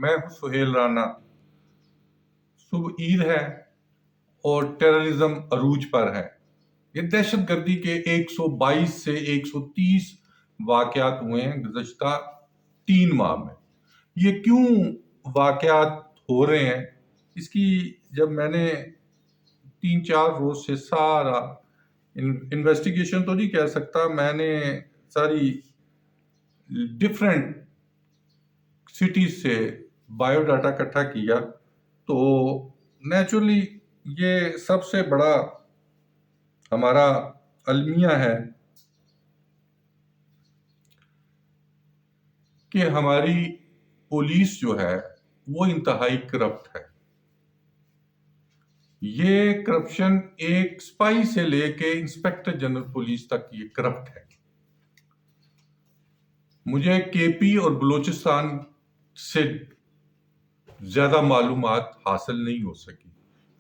میں ہوں سہیل رانا۔ صبح عید ہے اور ٹیررزم عروج پر ہے۔ یہ دہشت گردی کے 122 سے 130 واقعات ہوئے ہیں گزشتہ 3 ماہ میں۔ یہ کیوں واقعات ہو رہے ہیں، اس کی جب میں نے 3-4 روز سے سارا انویسٹیگیشن تو نہیں کہہ سکتا، میں نے ساری ڈیفرنٹ سٹیز سے بایو ڈاٹا اکٹھا کیا، تو نیچرلی یہ سب سے بڑا ہمارا المیہ ہے کہ ہماری پولیس جو ہے وہ انتہائی کرپٹ ہے۔ یہ کرپشن ایک سپاہی سے لے کے انسپیکٹر جنرل پولیس تک یہ کرپٹ ہے۔ مجھے کے پی اور بلوچستان سے زیادہ معلومات حاصل نہیں ہو سکی،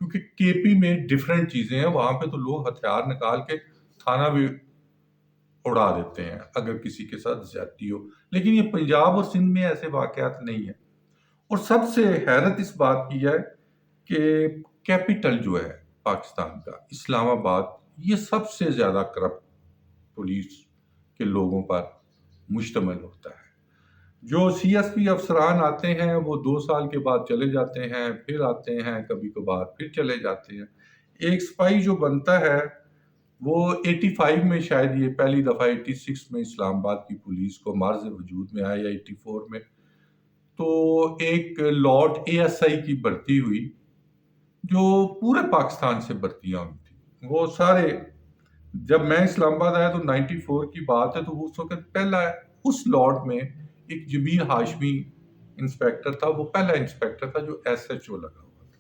کیونکہ کے پی میں ڈیفرنٹ چیزیں ہیں، وہاں پہ تو لوگ ہتھیار نکال کے تھانہ بھی اڑا دیتے ہیں اگر کسی کے ساتھ زیادتی ہو، لیکن یہ پنجاب اور سندھ میں ایسے واقعات نہیں ہیں۔ اور سب سے حیرت اس بات کی ہے کہ کیپٹل جو ہے پاکستان کا اسلام آباد، یہ سب سے زیادہ کرپٹ پولیس کے لوگوں پر مشتمل ہوتا ہے۔ جو سی ایس پی افسران آتے ہیں وہ 2 سال کے بعد چلے جاتے ہیں، پھر آتے ہیں کبھی کبھار، پھر چلے جاتے ہیں۔ ایک سپاہی جو بنتا ہے وہ 85 میں شاید یہ پہلی دفعہ 86 میں اسلام آباد کی پولیس کو مارز وجود میں آیا، یا 84 میں، تو ایک لاٹ اے ایس آئی کی بھرتی ہوئی جو پورے پاکستان سے بھرتیاں ہوئی تھی۔ وہ سارے، جب میں اسلام آباد آیا تو 94 کی بات ہے، تو اس وقت پہلا اس لاٹ میں ایک جمیل ہاشمی انسپیکٹر تھا، وہ پہلا انسپیکٹر تھا جو ایس ایچ او لگا ہوا تھا،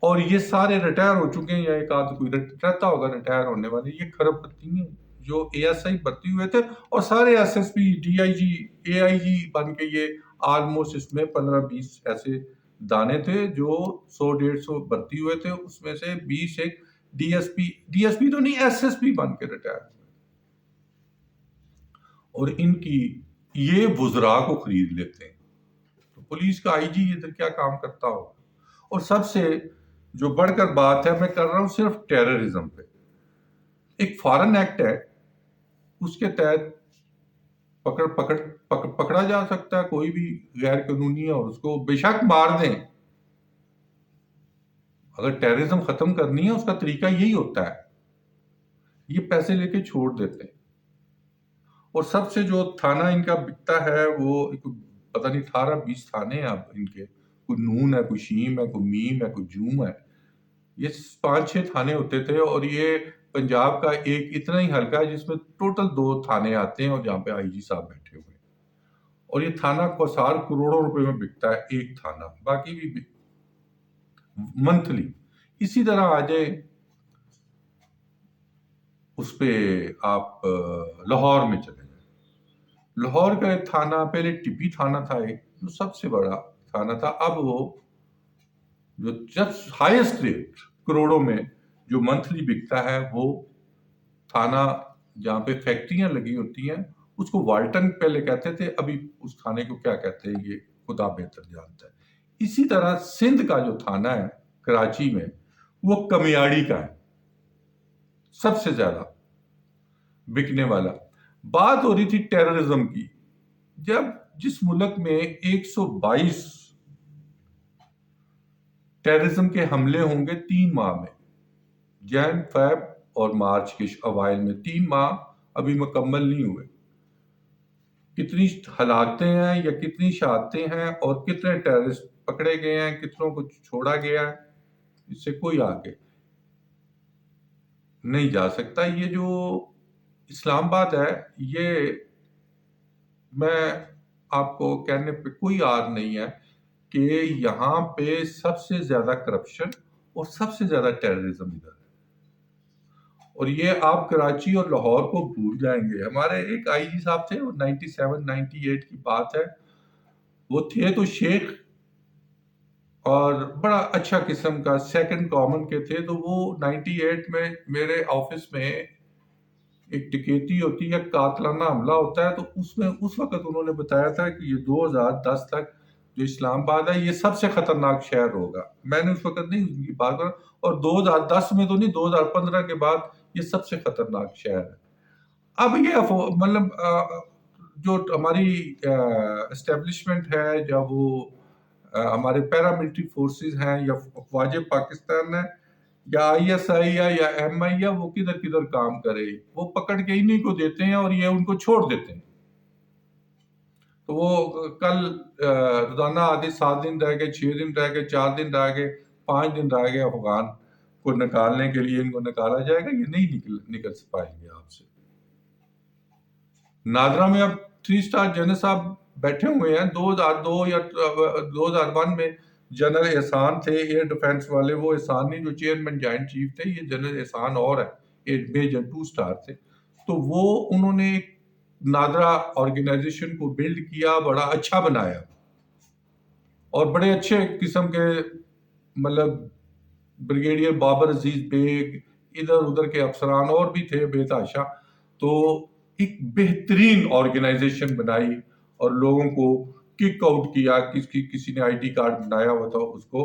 اور یہ سارے ریٹائر ہو چکے ہیں، یا ایک آدھ کوئی رہتا ہوگا ریٹائر ہونے والے۔ یہ کھرب پتی ہیں جو اے ایس آئی بھرتی ہوئے تھے، اور سارے S S P, D I G, A I G بن کے یہ آلموسٹ اس میں 15-20 ایسے دانے تھے جو 100-150 بھرتی ہوئے تھے، اس میں سے 20 ایک ڈی ایس پی تو نہیں، ایس ایس پی بن کے ریٹائر ہوئے۔ اور ان کی یہ وزراء کو خرید لیتے ہیں، تو پولیس کا آئی جی ادھر کیا کام کرتا ہوگا۔ اور سب سے جو بڑھ کر بات ہے، میں کر رہا ہوں صرف ٹیررزم پہ، ایک فارن ایکٹ ہے، اس کے تحت پکڑا جا سکتا ہے کوئی بھی غیر قانونی ہے، اور اس کو بے شک مار دیں۔ اگر ٹیررزم ختم کرنی ہے، اس کا طریقہ یہی ہوتا ہے، یہ پیسے لے کے چھوڑ دیتے ہیں۔ اور سب سے جو تھانہ ان کا بکتا ہے وہ پتہ نہیں 18-20 تھانے ہیں اب ان کے، کوئی نون ہے، کوئی شیم ہے، کوئی میم ہے، کوئی جوم ہے۔ یہ 5-6 تھانے ہوتے تھے، اور یہ پنجاب کا ایک اتنا ہی حلقہ ہے جس میں ٹوٹل 2 تھانے آتے ہیں، اور جہاں پہ آئی جی صاحب بیٹھے ہوئے ہیں۔ اور یہ تھانہ کو سال کروڑوں روپے میں بکتا ہے ایک تھانہ، باقی بھی منتھلی۔ اسی طرح آ جائے اس پہ آپ لاہور میں چلے جائیں، لاہور کا ایک تھانہ پہلے ٹپی تھانہ تھا، ایک جو سب سے بڑا تھانہ تھا، اب وہ جو جب ہائیسٹ ریٹ کروڑوں میں جو منتھلی بکتا ہے، وہ تھانہ جہاں پہ فیکٹریاں لگی ہوتی ہیں، اس کو والٹن پہلے کہتے تھے، ابھی اس تھانے کو کیا کہتے ہیں یہ خدا بہتر جانتا ہے۔ اسی طرح سندھ کا جو تھانہ ہے کراچی میں، وہ کمیاڑی کا ہے، سب سے زیادہ بکنے والا۔ بات ہو رہی تھی ٹیررزم کی، جب جس ملک میں 122 ٹیررزم کے حملے ہوں گے 3 ماہ میں، جن، فیب اور مارچ کے اوائل میں، 3 ماہ ابھی مکمل نہیں ہوئے، کتنی ہلاکتیں ہیں یا کتنی شہادتیں ہیں، اور کتنے ٹیررسٹ پکڑے گئے ہیں، کتنوں کو چھوڑا گیا ہے، اس سے کوئی آگے نہیں جا سکتا۔ یہ جو اسلام آباد ہے، یہ میں آپ کو کہنے پہ کوئی آر نہیں ہے کہ یہاں پہ سب سے زیادہ کرپشن اور سب سے زیادہ ٹیررزم ادھر ہے۔ اور یہ آپ کراچی اور لاہور کو بھول جائیں گے۔ ہمارے ایک آئی جی صاحب تھے، وہ 97-98 کی بات ہے، وہ تھے تو شیخ اور بڑا اچھا قسم کا سیکنڈ کامن کے تھے، تو وہ 98 میں میرے آفس میں ایک ڈکیتی ہوتی ہے، قاتلانہ حملہ ہوتا ہے، تو اس میں اس وقت انہوں نے بتایا تھا کہ یہ 2010 تک جو اسلام آباد ہے یہ سب سے خطرناک شہر ہوگا. میں نے اس وقت نہیں ان کی بات کرا، اور 2010 میں تو نہیں، 2015 کے بعد یہ سب سے خطرناک شہر ہے. اب یہ مطلب جو ہماری اسٹیبلشمنٹ ہے، جب وہ ہمارے پیراملٹری فورسز ہیں یا افواج پاکستان ہے یا آئی ایس آئی ہے یا ایم آئی ہے، وہ کدھر کدھر کام کرے، وہ پکڑ کے انہیں کو دیتے ہیں اور یہ ان کو چھوڑ دیتے ہیں. تو وہ کل روزانہ آدھے 7 دن رہ گئے، 6 دن رہ گئے، 4 دن رہ گئے، 5 دن رہ گئے، افغان کو نکالنے کے لیے ان کو نکالا جائے گا، یہ نہیں نکل پائیں گے آپ سے. ناظرہ میں اب 3 اسٹار جنرل صاحب بیٹھے ہوئے ہیں. 2002 یا 2001 میں جنرل احسان تھے ایئر ڈیفنس والے، وہ احسان نہیں جو چیئرمین جوائنٹ چیف تھے، یہ جنرل احسان اور ہے، میجر 2 اسٹار تھے. تو وہ انہوں نے ناظرہ آرگنائزیشن کو بلڈ کیا، بڑا اچھا بنایا، اور بڑے اچھے قسم کے مطلب بریگیڈیئر بابر عزیز بیگ، ادھر ادھر کے افسران اور بھی تھے بے تحاشا. تو ایک بہترین آرگنائزیشن بنائی اور لوگوں کو کک آؤٹ کیا. کسی نے آئی ڈی کارڈ بنایا ہوا تھا اس کو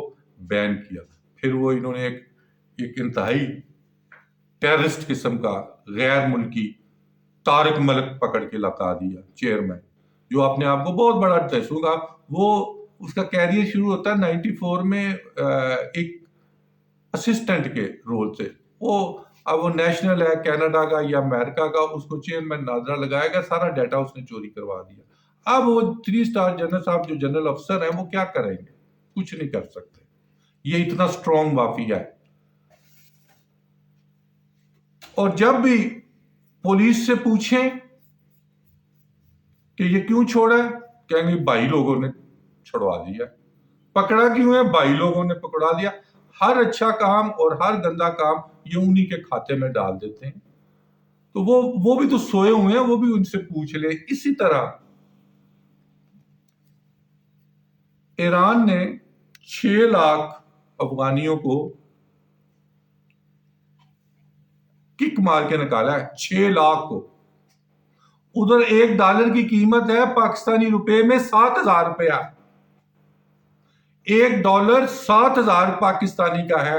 بین کیا. پھر وہ انہوں نے ایک انتہائی ٹیررسٹ قسم کا غیر ملکی طارق ملک پکڑ کے لگا دیا چیئرمین، جو اپنے آپ کو بہت بڑا دسوں گا. وہ اس کا کیریئر شروع ہوتا ہے 94 میں ایک اسسٹنٹ کے رول سے. اب وہ نیشنل ہے کینیڈا کا یا امریکہ کا، اس کو چیئرمین ناظرہ لگائے گا، سارا ڈیٹا اس نے چوری کروا دیا. اب وہ 3 اسٹار جنرل صاحب جو جنرل افسر ہیں وہ کیا کریں گے؟ کچھ نہیں کر سکتے. یہ اتنا اسٹرانگ مافیا ہے. اور جب بھی پولیس سے پوچھیں کہ یہ کیوں چھوڑا ہے، کہیں گے بھائی لوگوں نے چھڑوا دیا. پکڑا کیوں ہے؟ بھائی لوگوں نے پکڑا دیا. ہر اچھا کام اور ہر گندا کام یہ انہی کے کھاتے میں ڈال دیتے ہیں. تو وہ بھی تو سوئے ہوئے ہیں، وہ بھی ان سے پوچھ لے. اسی طرح ایران نے 6 لاکھ افغانیوں کو کک مار کے نکالا ہے، 6 لاکھ کو. ادھر $1 کی قیمت ہے پاکستانی روپے میں 7,000 روپیہ. $1 7,000 پاکستانی کا ہے.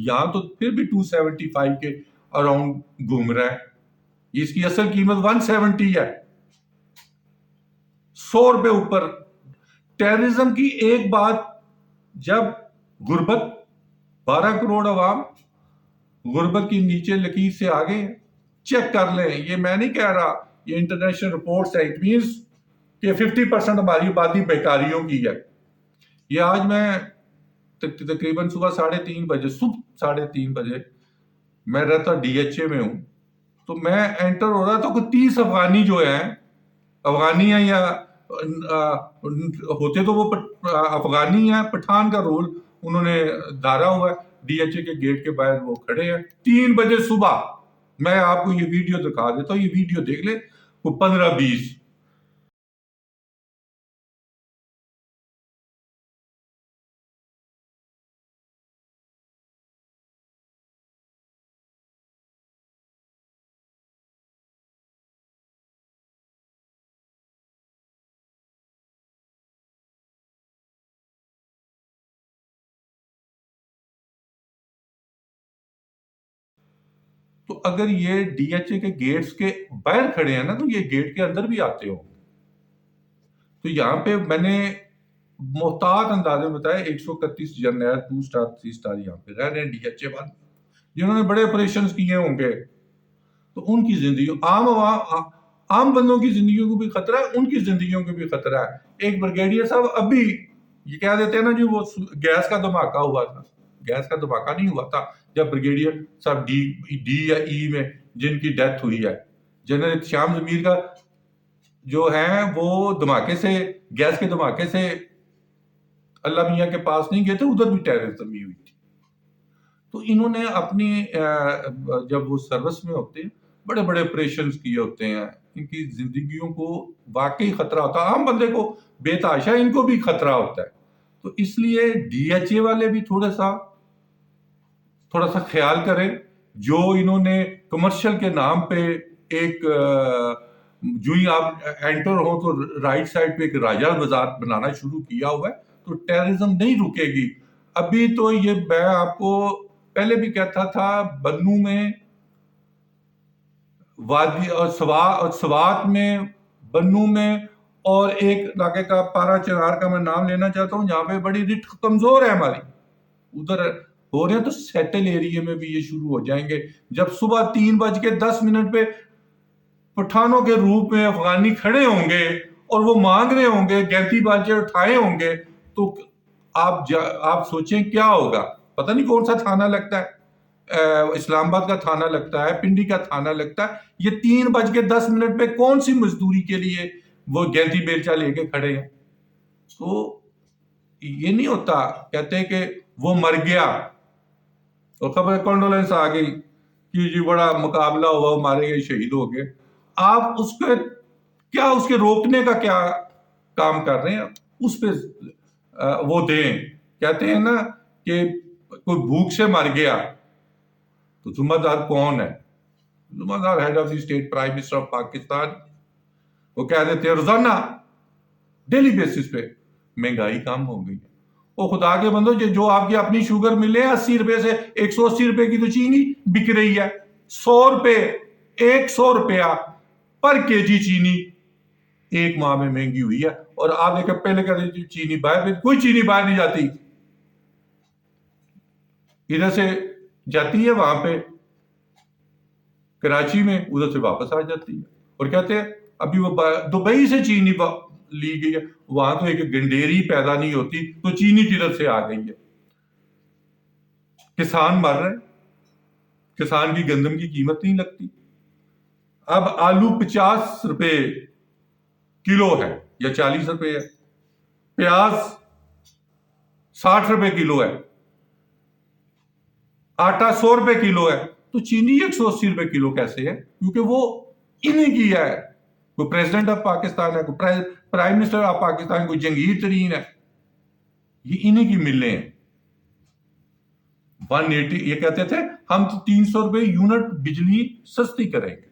یہاں تو پھر بھی 275 کے اراؤنڈ گھوم رہا ہے. اس کی اصل قیمت 170 ہے، 100 روپے اوپر. ٹیررزم کی ایک بات، جب غربت 12 کروڑ عوام غربت کی نیچے لکیر سے آگے ہیں. چیک کر لیں، یہ میں نہیں کہہ رہا، یہ انٹرنیشنل رپورٹس ہے. اٹ مینس کہ 50% ہماری آبادی بیکاریوں کی ہے. یہ آج میں تقریباً صبح 3:30 بجے میں رہتا ڈی ایچ اے میں ہوں، تو میں انٹر ہو رہا تو کوئی 30 افغانی جو ہیں، افغانی ہیں یا ہوتے تو وہ افغانی ہیں، پٹھان کا رول انہوں نے دھارا ہوا ہے. ڈی ایچ اے کے گیٹ کے باہر وہ کھڑے ہیں 3 بجے صبح. میں آپ کو یہ ویڈیو دکھا دیتا ہوں، یہ ویڈیو دیکھ لیں، وہ 15-20. تو اگر یہ ڈی ایچ اے کے گیٹس کے باہر کھڑے ہیں نا، تو یہ گیٹ کے اندر بھی آتے ہوں. تو یہاں پہ میں نے محتاط اندازے میں بتایا 131 جرنیل 2 اسٹار 3 اسٹار یہاں پہ رہ رہے ہیں ڈی ایچ اے والے، جنہوں نے بڑے آپریشنز کیے ہوں گے. تو ان کی زندگی، عام بندوں کی زندگیوں کو بھی خطرہ ہے، ان کی زندگیوں کو بھی خطرہ ہے. ایک بریگیڈیئر صاحب ابھی یہ کہہ دیتے ہیں نا جی وہ گیس کا دھماکہ ہوا تھا. گیس کا دھماکہ نہیں ہوا تھا جب بریگیڈیئر صاحب ڈی یا ای میں جن کی ڈیتھ ہوئی ہے. جنرل احتشام ضمیر کا جو ہیں وہ دھماکے سے، گیس کے دھماکے سے اللہ میاں کے پاس نہیں گئے تھے، ادھر بھی ٹیررزم ہی ہوئی تھی. تو انہوں نے اپنی جب وہ سروس میں ہوتے ہیں بڑے بڑے آپریشنز کیے ہوتے ہیں. ان کی زندگیوں کو واقعی خطرہ ہوتا ہے، عام بندے کو بے تحاشا ان کو بھی خطرہ ہوتا ہے. تو اس لیے ڈی ایچ اے والے بھی تھوڑا سا خیال کریں. جو انہوں نے کمرشل کے نام پہ ایک جو ہی آپ انٹر ہو تو رائٹ سائڈ پہ ایک راجہ بازار بنانا شروع کیا ہوا ہے، تو ٹیررزم نہیں رکے گی۔ ابھی تو یہ میں آپ کو پہلے بھی کہتا تھا، بنو میں وادی اور سوات میں، بنو میں، اور ایک علاقے کا پارا چنار کا میں نام لینا چاہتا ہوں جہاں پہ بڑی رٹ کمزور ہے ہماری، ادھر ہو رہے ہیں، تو سیٹل ایریے میں بھی یہ شروع ہو جائیں گے۔ جب صبح 3:10 پہ پٹھانوں کے روپ میں افغانی کھڑے ہوں گے اور وہ مانگ رہے ہوں گے، گینتی بانچے اٹھائے ہوں گے، تو آپ سوچیں کیا ہوگا۔ پتہ نہیں کون سا تھانہ لگتا ہے، اسلام آباد کا تھانہ لگتا ہے، پنڈی کا تھانہ لگتا ہے، یہ 3:10 پہ کون سی مزدوری کے لیے وہ گینتی بیلچا لے کے کھڑے ہیں؟ تو یہ نہیں ہوتا، کہتے ہیں کہ وہ مر گیا اور خبر کانڈولنس آ گئی کہ جی بڑا مقابلہ ہوا، وہ مارے گئے، شہید ہو گئے۔ آپ اس کے روکنے کا کیا کام کر رہے ہیں؟ اس پہ وہ دیں۔ کہتے ہیں نا کہ کوئی بھوک سے مر گیا تو ذمہ دار کون ہے؟ ذمہ دار head of the state, prime minister of Pakistan. وہ کہہ دیتے ہیں روزانہ ڈیلی بیسس پہ مہنگائی کم ہو گئی۔ وہ خدا کے بندو، جو آپ کی اپنی شوگر ملے 80 روپے سے 180 روپے کی تو چینی بک رہی ہے، 100 روپے، 100 روپیہ پر کے جی چینی ایک ماہ میں مہنگی ہوئی ہے۔ اور آپ دیکھیں پہلے کہتے ہیں چینی باہر، کوئی چینی باہر نہیں جاتی، ادھر سے جاتی ہے وہاں پہ کراچی میں، ادھر سے واپس آ جاتی ہے۔ اور کہتے ہیں ابھی وہ دبئی سے چینی لی گئی ہے، وہاں تو ایک گنڈیری پیدا نہیں ہوتی تو چینی کدھر سے آ گئی ہے۔ کسان مر رہے، کسان کی گندم کی قیمت نہیں لگتی۔ اب آلو 50 روپے کلو ہے یا 40 روپے ہے، پیاز 60 روپے کلو ہے، آٹا 100 روپے کلو ہے، تو چینی 180 روپے کلو کیسے ہے؟ کیونکہ وہ انہیں کی ہے، کوئی پریزیڈنٹ آف پاکستان ہے، کوئی پرائم منسٹر آف پاکستان، کوئی جنگیر ترین ہے، یہ انہیں کی ملیں ہیں۔ 180 یہ کہتے تھے ہم 300 روپے یونٹ بجلی سستی کریں گے،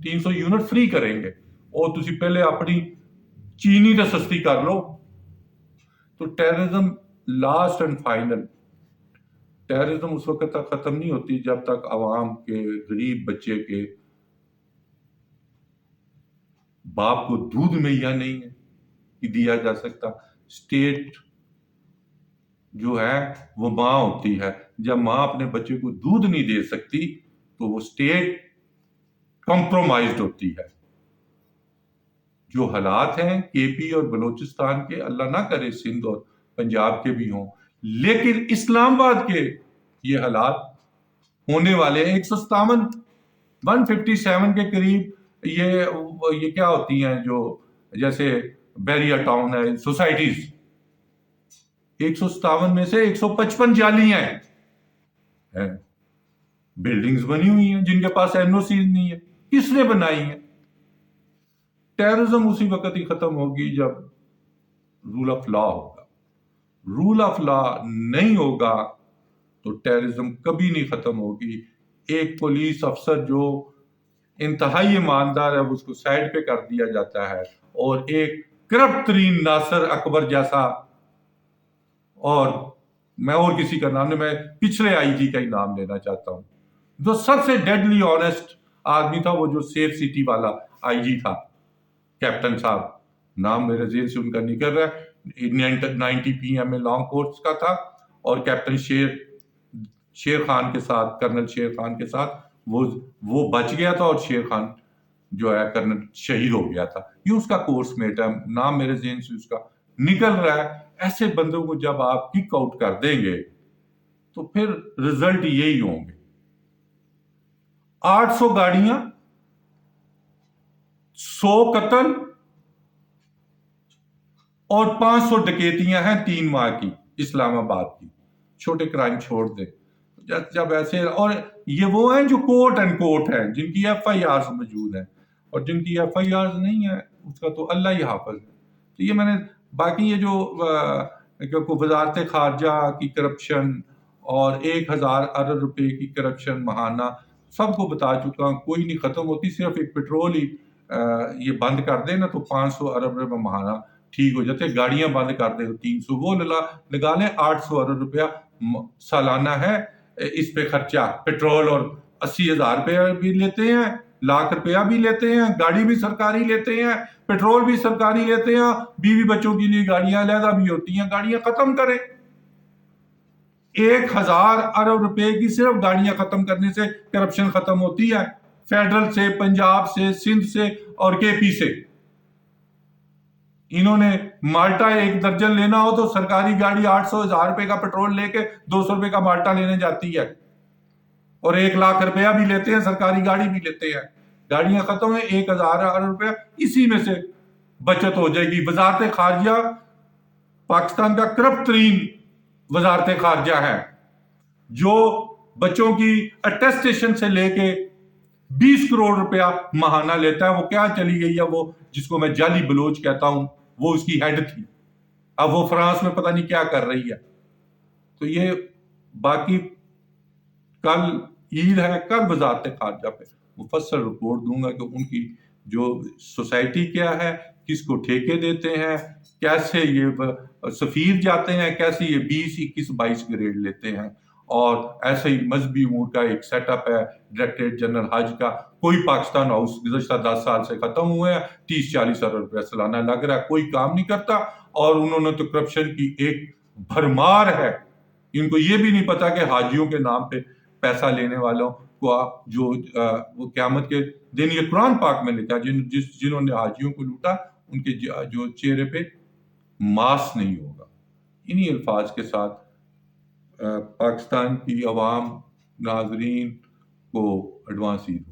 300 یونٹ فری کریں گے، اور تسی پہلے اپنی چینی تو سستی کر لو۔ تو terrorism last and final, terrorism اس وقت تک ختم نہیں ہوتی جب تک عوام کے، غریب بچے کے باپ کو دودھ مہیا نہیں ہے کہ دیا جا سکتا۔ اسٹیٹ جو ہے وہ ماں ہوتی ہے، جب ماں اپنے بچے کو دودھ نہیں دے سکتی تو وہ اسٹیٹ کمپرومائزڈ ہوتی ہے۔ جو حالات ہیں کے پی اور بلوچستان کے، اللہ نہ کرے سندھ اور پنجاب کے بھی ہوں، لیکن اسلام آباد کے یہ حالات ہونے والے ہیں۔ 157 کے قریب یہ کیا ہوتی ہیں، جو جیسے بیریا ٹاؤن ہے، سوسائٹیز، 157 میں سے 155 جعلی ہیں، بلڈنگز بنی ہوئی ہیں جن کے پاس این او سی نہیں ہے۔ کس نے بنائی ہیں؟ ٹیررزم اسی وقت ہی ختم ہوگی جب رول آف لا ہوگا۔ رول آف لا نہیں ہوگا تو ٹیررزم کبھی نہیں ختم ہوگی۔ ایک پولیس افسر جو انتہائی ایماندار ہے اس کو سائڈ پہ کر دیا جاتا ہے، اور ایک کرپٹ ترین ناصر اکبر جیسا، اور میں اور کسی کا نام نہیں، میں پچھلے آئی جی کا ہی نام لینا چاہتا ہوں، جو سب سے ڈیڈلی آنیسٹ آدمی تھا، وہ جو سیف سٹی والا آئی جی تھا، کیپٹن صاحب، نام میرے ذہن سے ان کا نکل رہا ہے، 90 PM میں لانگ کورس کا تھا، اور کیپٹن شیر خان کے ساتھ، کرنل شیر خان کے ساتھ وہ بچ گیا تھا، اور شیر خان جو ہے کرنل شہید ہو گیا تھا۔ یہ اس کا کورس میٹ ہے، نام میرے ذہن سے اس کا نکل رہا ہے۔ ایسے بندوں کو جب آپ کک آؤٹ کر دیں گے تو پھر رزلٹ یہی ہوں گے۔ 800 گاڑیاں، 100 قتل اور 500 ڈکیتیاں ہیں 3 ماہ کی اسلام آباد کی، چھوٹے کرائم چھوڑ دیں جب ایسے۔ اور یہ وہ ہیں جو کوٹ اینڈ کوٹ ہیں، جن کی ایف آئی آرز موجود ہیں، اور جن کی ایف آئی آرز نہیں ہے اس کا تو اللہ ہی حافظ ہے۔ تو یہ میں نے باقی یہ جو وزارت خارجہ کی کرپشن اور 1000 ارب روپے کی کرپشن ماہانہ، سب کو بتا چکا ہوں، کوئی نہیں ختم ہوتی، صرف ایک پیٹرول ہی یہ بند کر دیں نا تو 500 ارب روپے ماہانہ ٹھیک ہو جاتے. گاڑیاں بند کر دیں تو 300 وہ لگا لیں. 800 ارب روپیہ سالانہ ہے اس پہ خرچہ. پیٹرول اور 80,000 روپیہ بھی لیتے ہیں, لاکھ روپیہ بھی لیتے ہیں, گاڑی بھی سرکاری لیتے ہیں, پیٹرول بھی سرکاری لیتے ہیں, بیوی بچوں کے لیے گاڑیاں علیحدہ بھی ہوتی ہیں. گاڑیاں ختم کریں. 1,000 ارب روپے کی صرف گاڑیاں ختم کرنے سے کرپشن ختم ہوتی ہے. فیڈرل سے, پنجاب سے, سندھ سے اور کے پی سے. انہوں نے مالٹا 1 درجن لینا ہو تو سرکاری گاڑی 800,000 روپے کا پیٹرول لے کے 200 روپے کا مالٹا لینے جاتی ہے, اور 1 لاکھ روپیہ بھی لیتے ہیں, سرکاری گاڑی بھی لیتے ہیں. گاڑیاں ختم ہیں, 1,000 ارب روپیہ اسی میں سے بچت ہو جائے گی. وزارت خارجہ پاکستان کا کرپٹ ترین وزارت خارجہ ہے, جو بچوں کی اٹیسٹیشن سے لے کے 20 کروڑ روپیہ ماہانہ لیتا ہے. وہ کیا چلی گئی ہے, وہ جس کو میں جعلی بلوچ کہتا ہوں, وہ اس کی ہیڈ تھی. اب وہ فرانس میں پتہ نہیں کیا کر رہی ہے. تو یہ باقی کل عید ہے, کل وزارت خارجہ پہ مفصل رپورٹ دوں گا کہ ان کی جو سوسائٹی کیا ہے, کس کو ٹھیکے دیتے ہیں, کیسے یہ سفیر جاتے ہیں, کیسے یہ 20, 21, 22 گریڈ لیتے ہیں. اور ایسے ہی مذہبی امور کا ایک سیٹ اپ ہے, ڈائریکٹریٹ جنرل حج کا. کوئی پاکستان ہاؤس گزشتہ 10 سال سے ختم ہوئے ہیں, 30-40 ارب روپیہ سالانہ لگ رہا ہے, کوئی کام نہیں کرتا. اور انہوں نے تو کرپشن کی ایک بھرمار ہے. ان کو یہ بھی نہیں پتا کہ حاجیوں کے نام پہ پیسہ لینے والوں کو جو وہ قیامت کے دن, یہ قرآن پاک میں لکھا, جنہوں نے حاجیوں کو لوٹا ان کے جو چہرے پہ ماس نہیں ہوگا. انہی الفاظ کے ساتھ پاکستان کی عوام, ناظرین کو ایڈوانس عید